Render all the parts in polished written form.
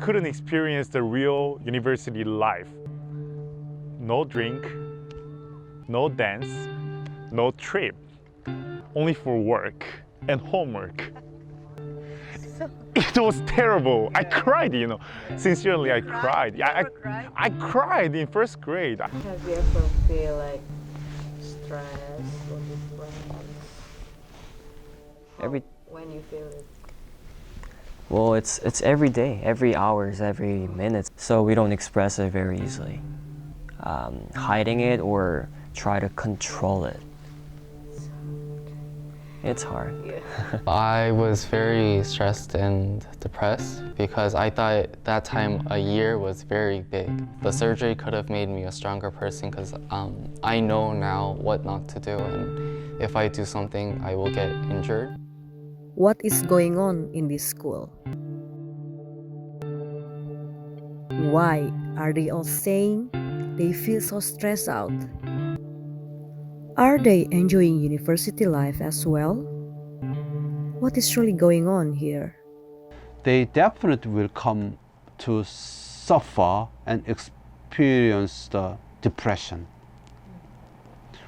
couldn't experience the real university life. No drink, no dance, no trip, only for work and homework. It was terrible. I cried, you know. Sincerely, I cried. I cried in first grade. Have you ever feel like stressed or depressed? When you feel it? Well, it's every day, every hours, every minute. So we don't express it very easily. Hiding it or try to control it. It's hard. Yeah. I was very stressed and depressed because I thought that time a year was very big. The surgery could have made me a stronger person because I know now what not to do, and if I do something, I will get injured. What is going on in this school? Why are they all saying they feel so stressed out? Are they enjoying university life as well? What is really going on here? They definitely will come to suffer and experience the depression.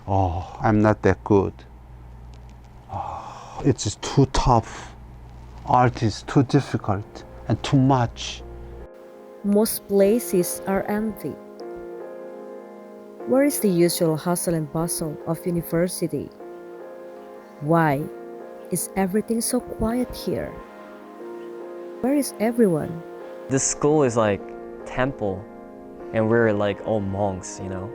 Oh, I'm not that good. Oh, it's just too tough. Art is too difficult and too much. Most places are empty. Where is the usual hustle and bustle of university? Why is everything so quiet here? Where is everyone? This school is like temple, and we're like all monks, you know.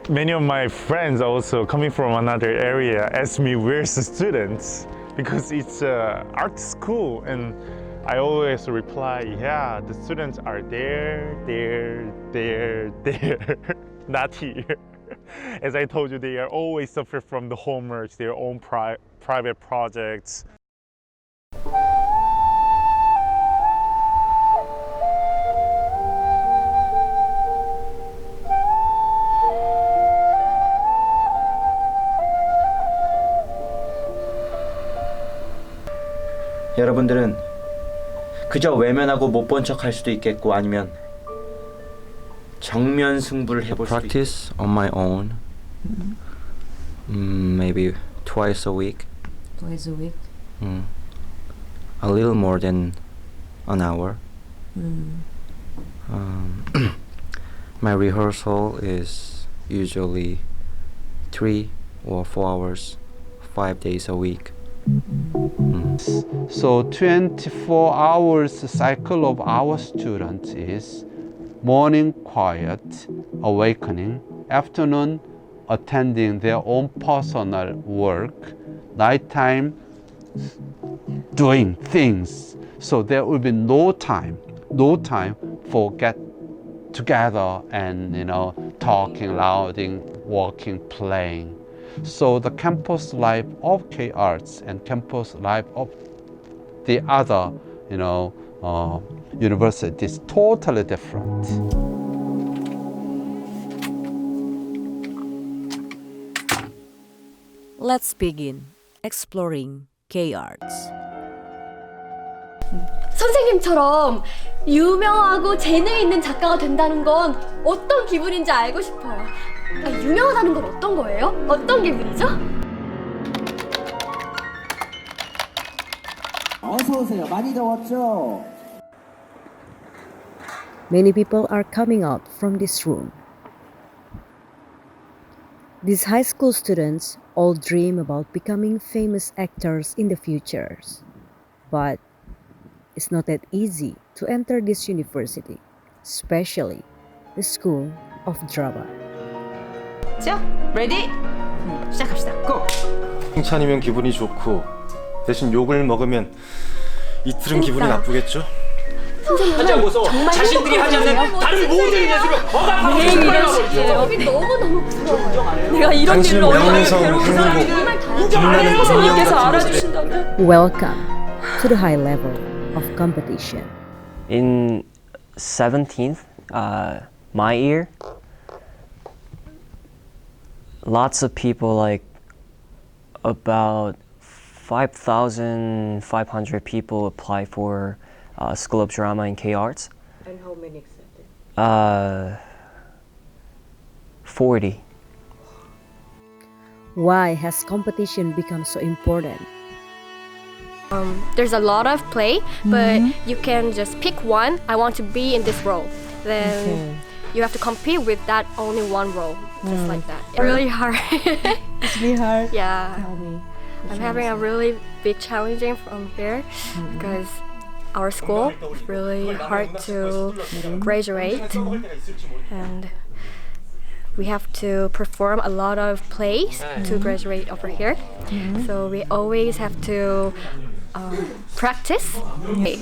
Many of my friends also coming from another area ask me where's the students because it's an art school, and I always reply, yeah, the students are there, not here. As I told you, they are always suffer from the homeworks, their own private projects. 여러분들은 그저 외면하고 못 본 척 할 수도 있겠고 아니면 정면 승부를 해볼 수도 있겠고. Practice on my own. Maybe twice a week. Twice a week? A little more than an hour. My rehearsal is usually 3 or 4 hours, 5 days a week. So 24 hours cycle of our students is morning quiet, awakening, afternoon attending their own personal work, nighttime doing things. So there will be no time for get together and talking, louding, walking, playing. So the campus life of K-Arts and campus life of the other, university is totally different. Let's begin exploring K-Arts. 선생님처럼 유명하고 재능 있는 작가가 된다는 건 어떤 기분인지 알고 싶어요. 유명하다는 건 어떤 거예요? 어떤 기분이죠? 어서 오세요. 많이 더웠죠? Many people are coming out from this room. These high school students all dream about becoming famous actors in the future. But it's not that easy to enter this university, especially the School of Drama. 자, 레디? 시작합시다. 고! 칭찬이면 기분이 좋고 대신 욕을 먹으면 이틀은 기분이 나쁘겠죠? 하지 않고서 자신들이 하지 않는 다른 모든 예술을 억압하고 싶어요. 저기 너무너무 부러워요. 내가 이런 일로 얼마나 괴로운 사람인지 선생님께서 알아주신다면. Welcome to the high level of competition. In 17th, my year, lots of people, like about 5,500 people apply for School of Drama and K-Arts. And how many accepted? 40. Why has competition become so important? There's a lot of play, but you can just pick one. I want to be in this role. Then you have to compete with that only one role, just like that. It's really hard. It's really hard. Yeah. Tell me. I'm having a really big challenging from here because our school is really hard to graduate, and we have to perform a lot of plays to graduate over here. So we always have to practice,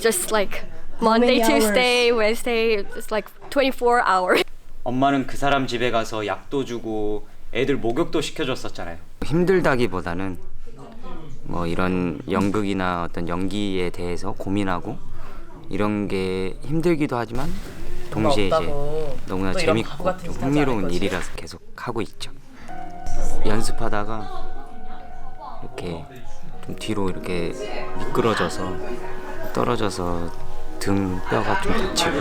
just like Monday, Tuesday, Wednesday, just like 24 hours. 엄마는 그 사람 집에 가서 약도 주고 애들 목욕도 시켜줬었잖아요. 힘들다기보다는 뭐 이런 연극이나 어떤 연기에 대해서 고민하고 이런 게 힘들기도 하지만 동시에 이제 너무나 재밌고 좀 흥미로운 일이라서 계속 하고 있죠. 연습하다가 이렇게 좀 뒤로 이렇게 미끄러져서 떨어져서 등 뼈가 좀 다치고.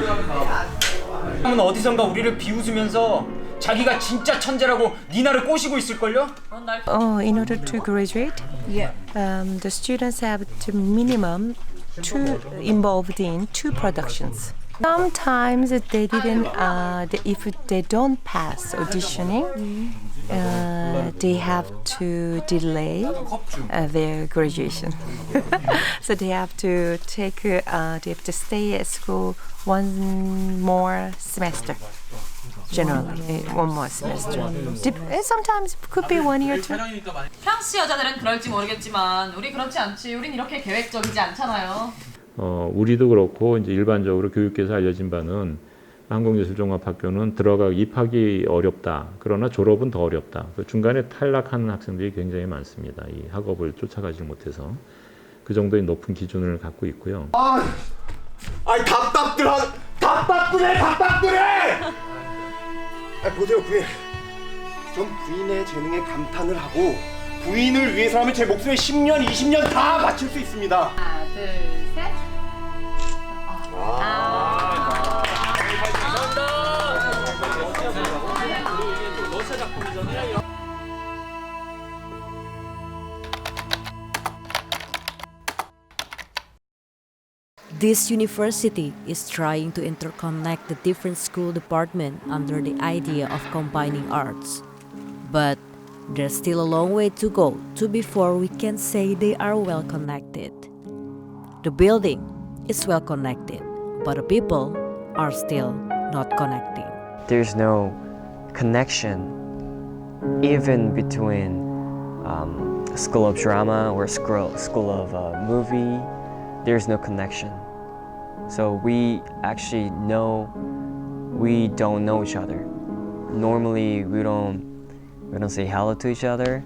형은 어디선가 우리를 비웃으면서 자기가 진짜 천재라고 니나를 꼬시고 있을걸요? In order to graduate, the students have to minimum involved in 2 productions. Sometimes they didn't. If they don't pass auditioning, they have to delay their graduation. So they have to take. They have to stay at school one more semester. Generally, one more semester. Sometimes it could be 1 year too. 프랑스 여자들은 그럴지 모르겠지만 우리 그렇지 않지. 우린 이렇게 계획적이지 않잖아요. 우리도 그렇고 이제 일반적으로 교육계에서 알려진 바는 한국예술종합학교는 입학이 어렵다. 그러나 졸업은 더 어렵다. 중간에 탈락하는 학생들이 굉장히 많습니다. 이 학업을 쫓아가지 못해서 그 정도의 높은 기준을 갖고 있고요. 아이 답답들해. 보세요 부인. 전 부인의 재능에 감탄을 하고 부인을 위해서라면 제 목숨에 10년, 20년 다 바칠 수 있습니다. 하나, 둘, 셋. This university is trying to interconnect the different school departments under the idea of combining arts. But there's still a long way to go before we can say they are well connected. The building is well connected, but the people are still not connecting. There's no connection even between School of Drama or School of Movie. There's no connection. So we actually we don't know each other. Normally we don't say hello to each other.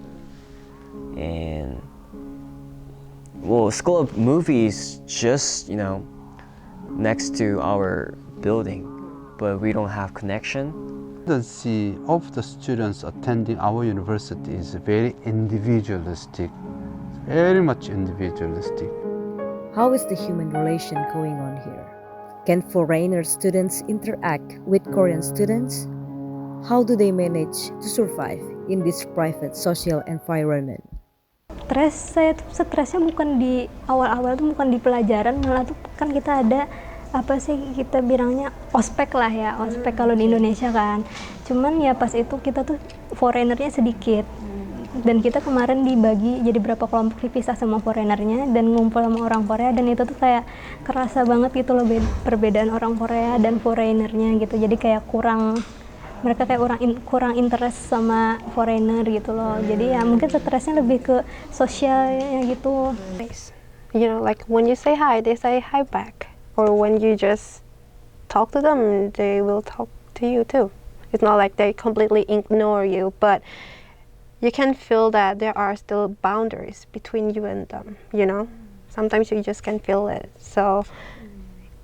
And School of Movies just next to our building, but we don't have connection. The tendency of the students attending our university is very individualistic, very much individualistic. How is the human relation going on here? Can foreigner students interact with Korean students? How do they manage to survive in this private social environment? Saya tuh stresnya bukan di awal-awal tuh bukan di pelajaran, malah tuh kan kita ada kita bilangnya ospek lah ya, ospek kalau di Indonesia kan. Cuman ya pas itu kita tuh foreignernya sedikit. Dan kita kemarin dibagi jadi berapa kelompok, dipisah sama foreignernya dan ngumpul sama orang Korea, dan itu tuh kayak kerasa banget gitu loh perbedaan orang Korea dan foreignernya gitu. Jadi kayak mereka kayak kurang interest sama foreigner gitu loh. Jadi ya mungkin stresnya lebih ke sosialnya gitu. You know, like when you say hi, they say hi back. Or when you just talk to them, they will talk to you too. It's not like they completely ignore you, but you can feel that there are still boundaries between you and them, Sometimes you just can feel it. So,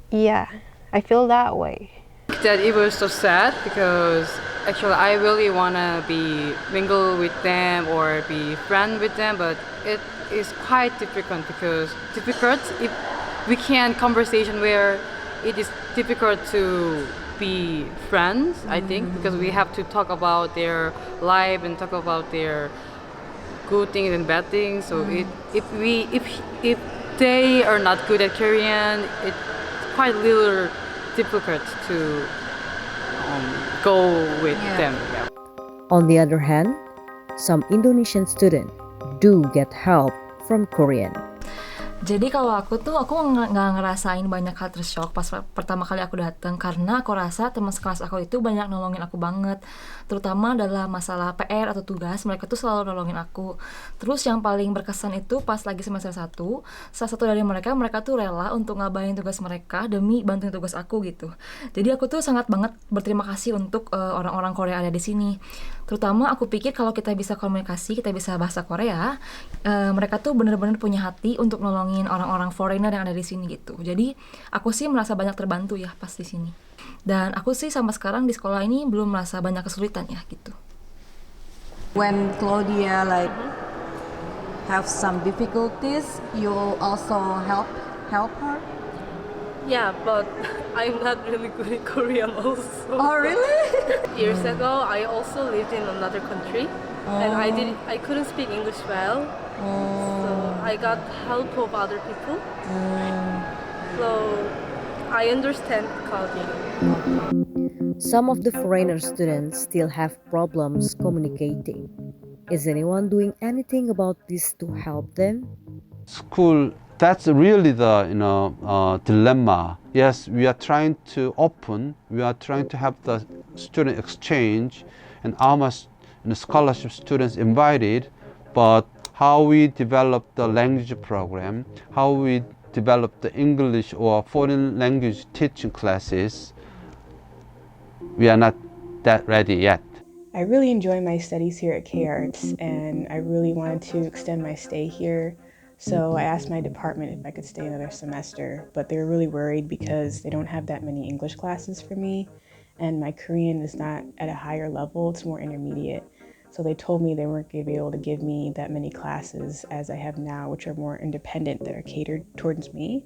yeah, I feel that way. That it was so sad because actually I really want to mingle with them or be friend with them, but it is quite difficult if we can conversation where it is difficult to be friends, I think, because we have to talk about their life and talk about their good things and bad things. So if they are not good at Korean, it's quite little difficult to go with them. Yeah. On the other hand, some Indonesian students do get help from Korean. Jadi kalau aku nggak ngerasain banyak culture shock pas pertama kali aku datang, karena aku rasa teman sekelas aku itu banyak nolongin aku banget, terutama dalam masalah PR atau tugas. Mereka tuh selalu nolongin aku. Terus yang paling berkesan itu pas lagi semester 1, salah satu dari mereka tuh rela untuk ngabain tugas mereka demi bantuin tugas aku gitu. Jadi aku tuh sangat banget berterima kasih untuk orang-orang Korea ada di sini. Terutama aku pikir kalau kita bisa komunikasi, kita bisa bahasa Korea, mereka tuh bener-bener punya hati untuk nolongin orang-orang foreigner yang ada di sini gitu. Jadi aku sih merasa banyak terbantu ya pas di sini. Dan aku sih sampai sekarang di sekolah ini belum merasa banyak kesulitan ya gitu. When Claudia have some difficulties, you also help her? Yeah, but I'm not really good at Korean also. Oh, really? Years ago, I also lived in another country, and I couldn't speak English well, so I got help of other people. So I understand Claudia. Some of the foreigner students still have problems communicating. Is anyone doing anything about this to help them? School, that's really the dilemma. Yes, we are trying to open, we are trying to have the student exchange and our scholarship students invited, but how we develop the language program, how we develop the English or foreign language teaching classes, we are not that ready yet. I really enjoy my studies here at K-Arts, and I really wanted to extend my stay here. So I asked my department if I could stay another semester, but they were really worried because they don't have that many English classes for me, and my Korean is not at a higher level, it's more intermediate. So they told me they weren't going to be able to give me that many classes as I have now, which are more independent, that are catered towards me.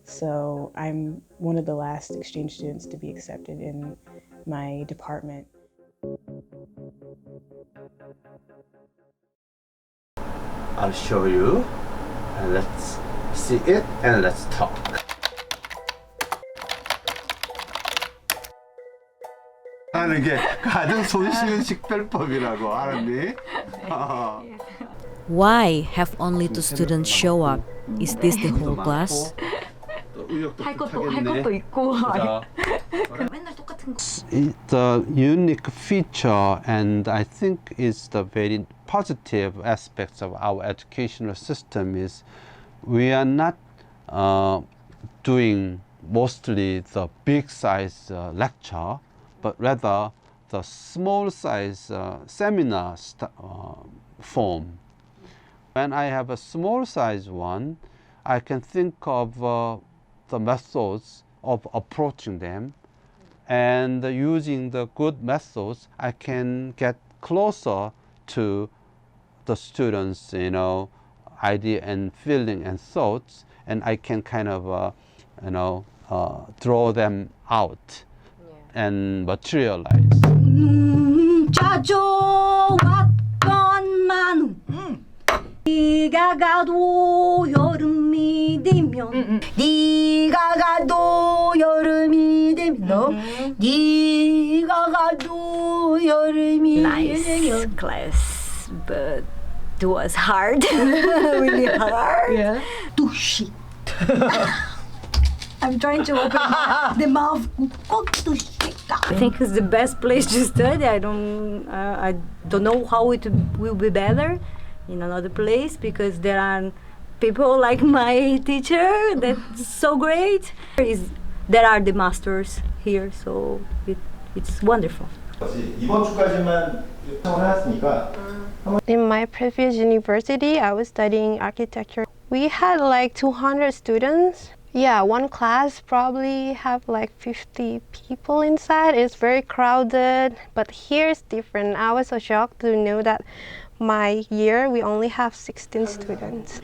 So I'm one of the last exchange students to be accepted in my department. I'll show you, and let's see it and let's talk. 하는 게 가장 손쉬운 식별법이라고 알았니? Why have only 2 students show up? Is this the whole class? 할 것도 있고. 맨날 똑같은 거. The unique feature, and I think is the very positive aspects of our educational system, is we are not doing mostly the big size lecture, but rather the small size seminar form. When I have a small size one, I can think of the methods of approaching them, and using the good methods, I can get closer to the students, idea and feeling and thoughts, and I can kind of, draw them out and materialize. 네가 가도 여름이 되면 네가 가도 여름이 되면 네가 가도 여름이 Nice class, but it was hard. Really hard. Yeah. 두시. I'm trying to open the mouth. I think it's the best place to study. I don't know how it will be better in another place, because there are people like my teacher that's so great. There are the masters here, so it's wonderful. In my previous university, I was studying architecture. We had like 200 students. Yeah, one class probably have like 50 people inside. It's very crowded, but here it's different. I was so shocked to know that my year we only have 16 students.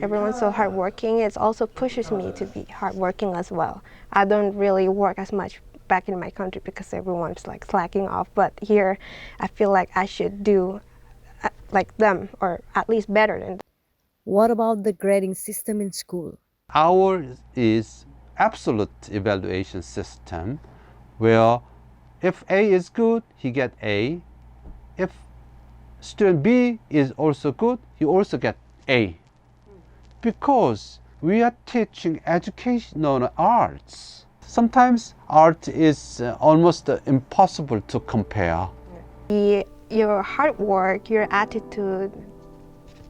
everyone's so hardworking, it also pushes me to be hardworking as well. I don't really work as much back in my country because everyone's like slacking off, but here I feel like I should do like them, or at least better than them. What about the grading system in school? Ours is absolute evaluation system where if A is good, he get A. If student B is also good, he also get A. Because we are teaching educational arts. Sometimes art is almost impossible to compare. Your hard work, your attitude,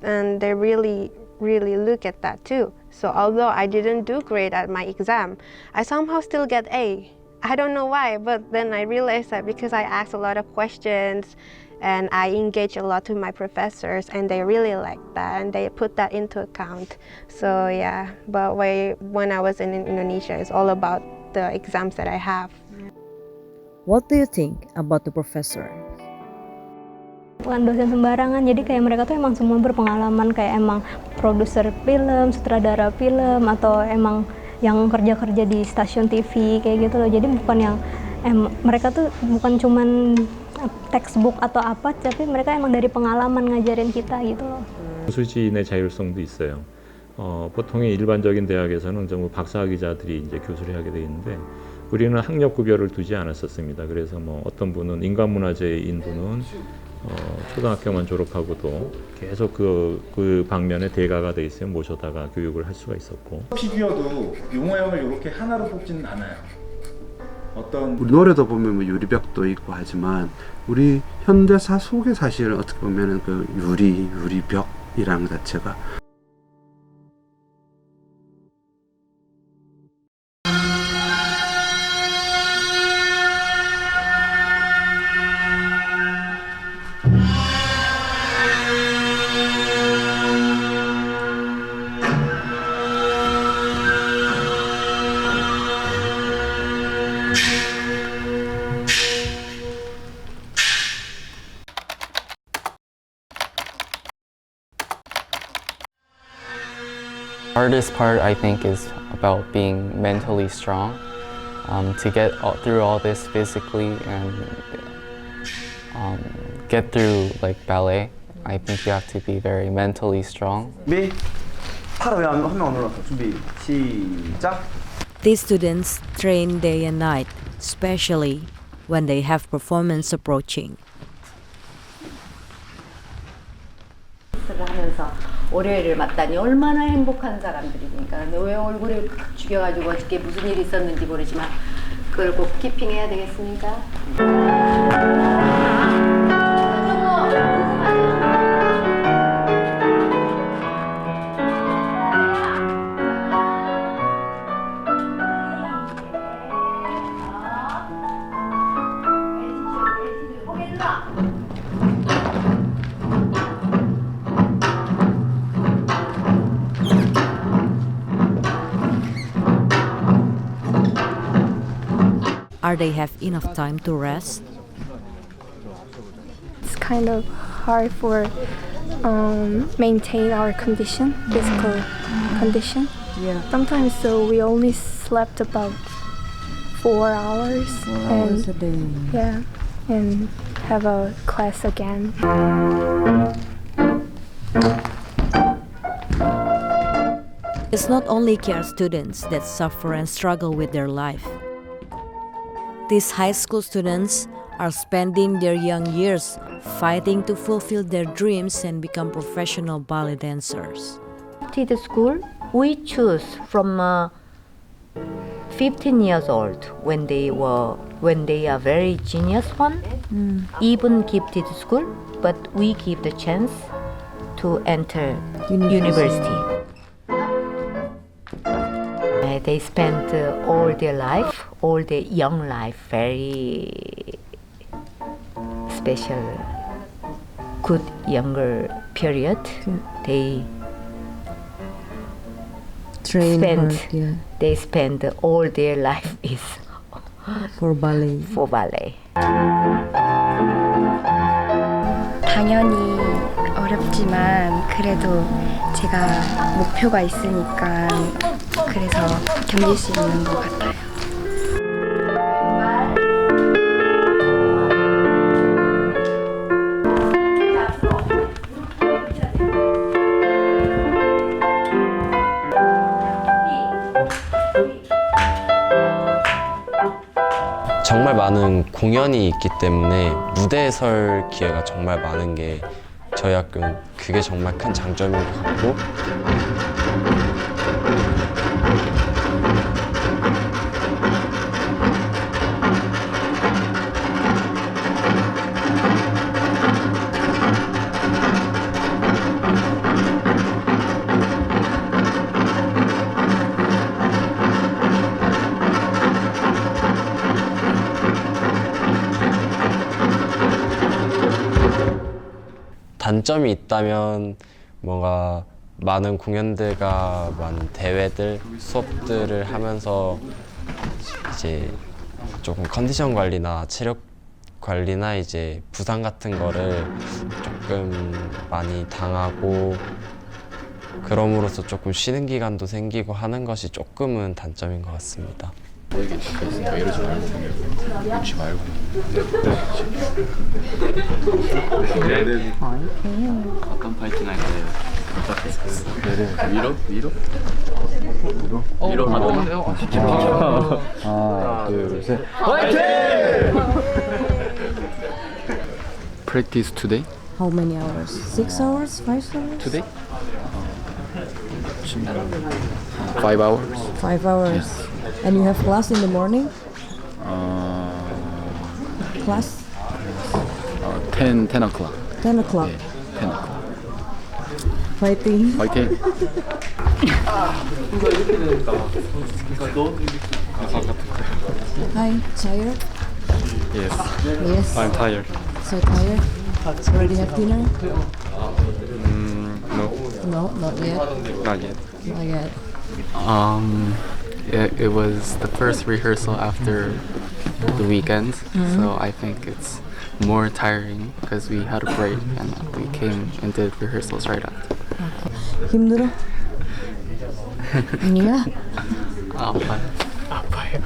and they really look at that too. So although I didn't do great at my exam, I somehow still get A. I don't know why, but then I realized that because I asked a lot of questions and I engage a lot with my professors, and they really like that and they put that into account. So yeah, but when I was in Indonesia, it's all about the exams that I have. What do you think about the professor? Bukan dosen sembarangan, jadi kayak mereka tuh emang semua berpengalaman, kayak emang produser film, sutradara film, atau emang yang kerja-kerja di stasiun TV kayak gitu loh. Jadi bukan yang mereka tuh bukan cuman textbook atau apa, tapi mereka emang dari pengalaman ngajarin kita gitu loh. 교수진의 자율성도 있어요. 보통의 일반적인 대학에서는 전부 박사학위자들이 이제 교수를 하게 돼 있는데 우리는 학력 구별을 두지 않았었습니다. 그래서 뭐 어떤 분은 인간문화재인 분은 초등학교만 졸업하고도 계속 그 방면에 대가가 돼 있으면 모셔다가 교육을 할 수가 있었고. 피규어도 용어형을 이렇게 하나로 뽑지는 않아요. 우리 노래도 보면 뭐 유리벽도 있고 하지만 우리 현대사 속에 사실 어떻게 보면은 그 유리벽이라는 것 자체가 Hardest part, I think, is about being mentally strong. To get through all this physically and get through like ballet, I think you have to be very mentally strong. 준비. 팔아 왜한명 안 올라가? 준비. 시작. These students train day and night, especially when they have performance approaching. 하면서 월요일을 맞다니 얼마나 행복한 사람들이니까. 왜 얼굴을 죽여가지고 어저께 무슨 일이 있었는지 모르지만 그걸 꼭 키핑해야 되겠습니까? Are they have enough time to rest? It's kind of hard for maintain our condition, physical condition. Yeah. Sometimes so we only slept about 4 hours. 4 hours a day. Yeah, and have a class again. It's not only care students that suffer and struggle with their life. These high school students are spending their young years fighting to fulfill their dreams and become professional ballet dancers. To the school, we choose from 15 years old when they are very genius one, even gifted school, but we give the chance to enter university. They spend all their life, all their young life, very special, good younger period. They they spend all their life is for ballet. 당연히 어렵지만 그래도 제가 목표가 있으니까 그래서 견딜 수 있는 것 같아요. 정말 많은 공연이 있기 때문에 무대에 설 기회가 정말 많은 게 저희 학교는 그게 정말 큰 장점인 것 같고 단점이 있다면 뭔가 많은 공연들과 많은 대회들, 수업들을 하면서 이제 조금 컨디션 관리나 체력 관리나 이제 부상 같은 거를 조금 많이 당하고 그럼으로써 조금 쉬는 기간도 생기고 하는 것이 조금은 단점인 것 같습니다. 보이게 있으니까 이러지 말고 웃지 말고 네. 어떤 파이팅 할까요? 위로? 위로? 위로 가도 하나, 둘, 셋. 파이팅! Practice today? How many hours? 6 hours? 5 hours? Today? 5 hours. 5 hours. And you have class in the morning? Class? 10 o'clock. 10 o'clock. 네, 10 o'clock. Fighting. 파이팅! Hi, tired? Yes. Yes. I'm tired. So tired? Already have dinner? No. No, not yet. Not yet. Not yet. It was the first rehearsal after the weekend, so I think it's more tiring because we had a break and we came and did rehearsals right after. 힘들어? 아니야? 아파요. 아파요.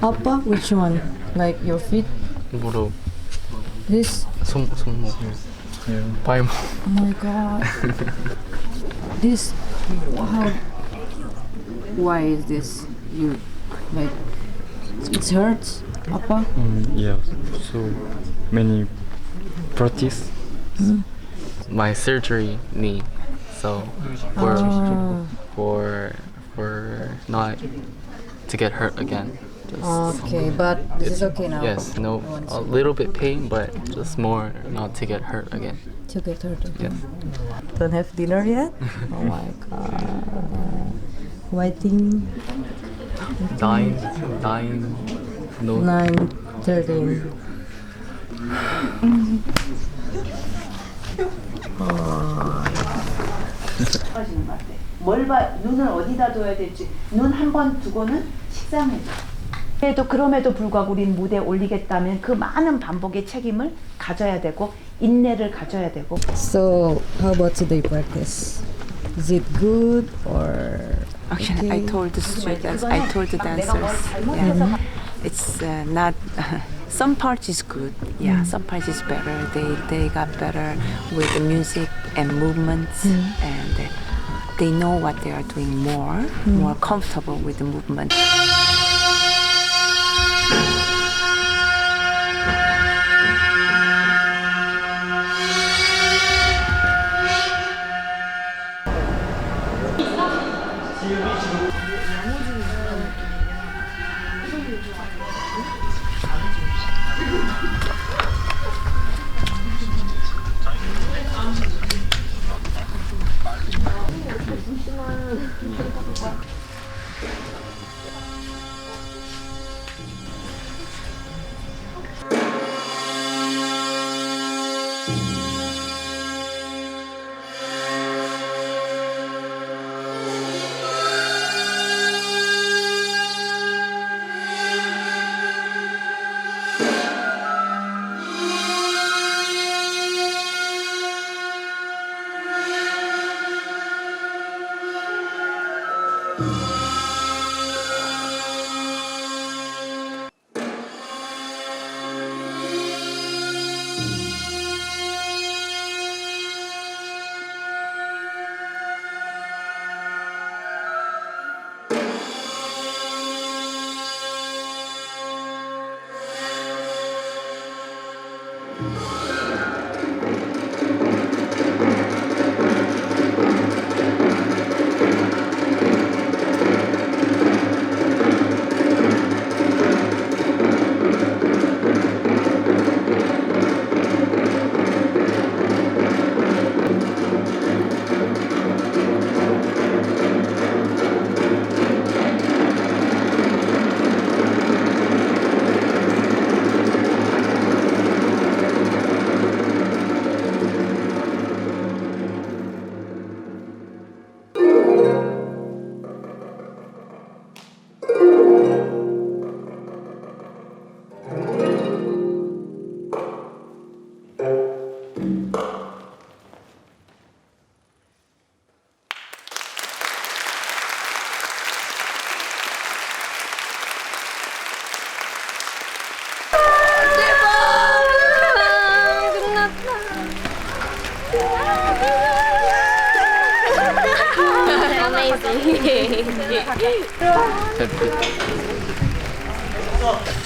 아빠? Which one? Like your feet? 무릎. This? 손목. 발목. Oh my god. This? How? Why is this? You like? It hurts, Appa? Yeah. So many practice. My surgery knee, so for not to get hurt again. Okay, but this is okay now. Yes, no, a little bit pain, but just more not to get hurt again. To get hurt again. Yes. Don't have dinner yet? Oh my god. Waiting. 9, no. 9:13. 뭘 봐, 눈을 어디다 둬야 될지 눈 한 번 두고는 식상해져. 그래도 그럼에도 불구하고 우린 무대에 올리겠다면 그 많은 반복의 책임을 가져야 되고 인내를 가져야 되고. So how about today practice? Is it good or? Actually, okay? I told the students, I told the dancers, yeah, it's not. Some parts is good, yeah. Some parts is better. They got better with the music and movements, and they know what they are doing more comfortable with the movement.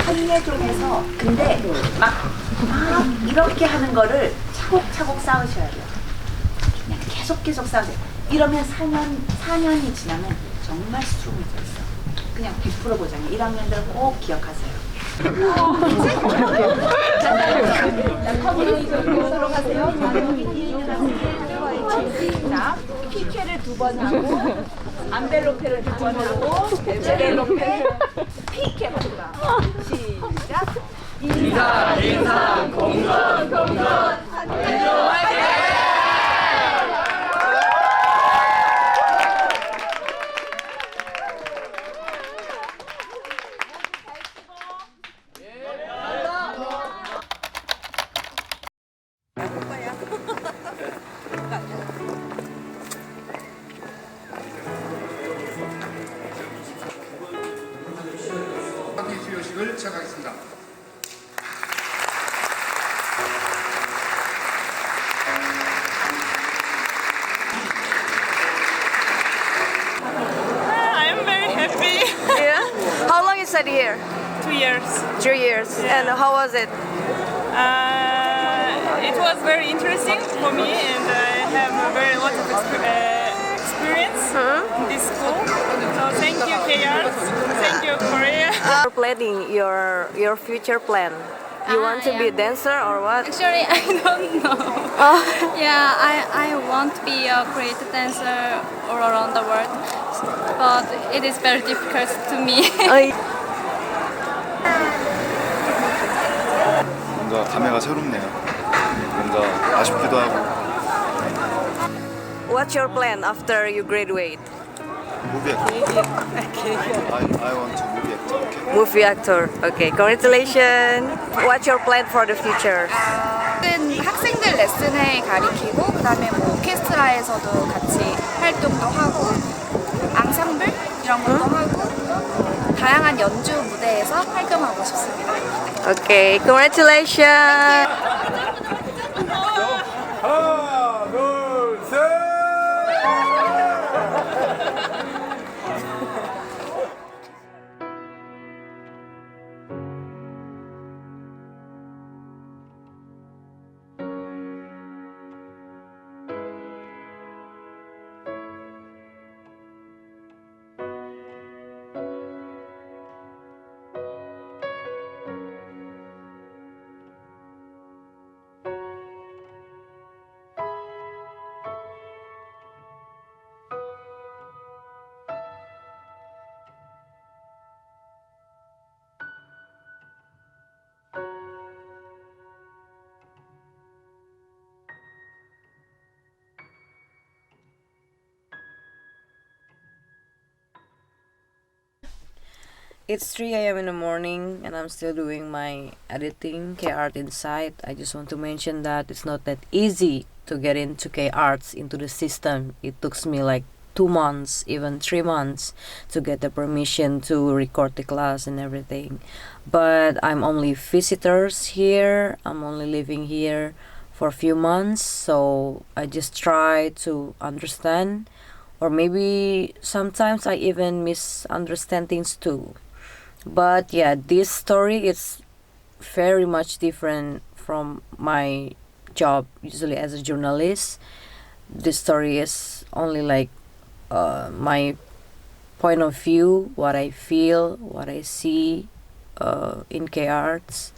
한예종에서 근데 막 이렇게 하는 거를 차곡차곡 쌓으셔야 돼요. 그냥 계속 쌓으세요. 이러면 4년이 지나면 정말 스트롱해져 있어. 그냥 100% 보장해. 1학년들 꼭 기억하세요. 자, 피케를 2번 하고 안벨로페를 2번 하고 제벨로페 피케 맞다. 시작. 인사 공건 수료식을 시작하겠습니다. I'm very happy. Yeah? How long is that here? 2 years. 2 years. Yeah. And how was it? It was very interesting for me, and I have a very lot of experience in this school. So thank you, KR. Thank you, Korea. You're planning your future plan. You want to be a dancer or what? Actually, I don't know. Yeah, I want to be a great dancer all around the world, but it is very difficult to me. 뭔가 감회가 새롭네요. 뭔가 아쉽기도 하고. What's your plan after you graduate? Movie actor. I want to movie actor. Okay. Movie actor. Okay, congratulations. What's your plan for the future? 학생들 레슨을 가리키고 그다음에 뭐 오케스트라에서도 같이 활동도 하고 앙상블 이런 것도 하고 다양한 연주 무대에서 활동하고 싶습니다. Okay, congratulations. 하나, 둘, 셋. It's 3 a.m. in the morning and I'm still doing my editing K-Art Insight. I just want to mention that it's not that easy to get into K-Arts, into the system. It took me like 2 months, even 3 months to get the permission to record the class and everything. But I'm only visitors here. I'm only living here for a few months, so I just try to understand, or maybe sometimes I even misunderstand things too. But yeah, this story is very much different from my job usually as a journalist. This story is only like my point of view, what I feel, what I see in K-Arts.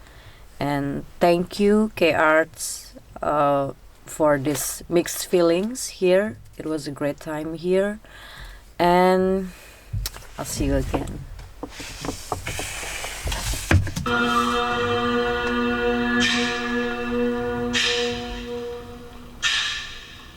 And thank you, K-Arts, for this mixed feelings here. It was a great time here, and I'll see you again.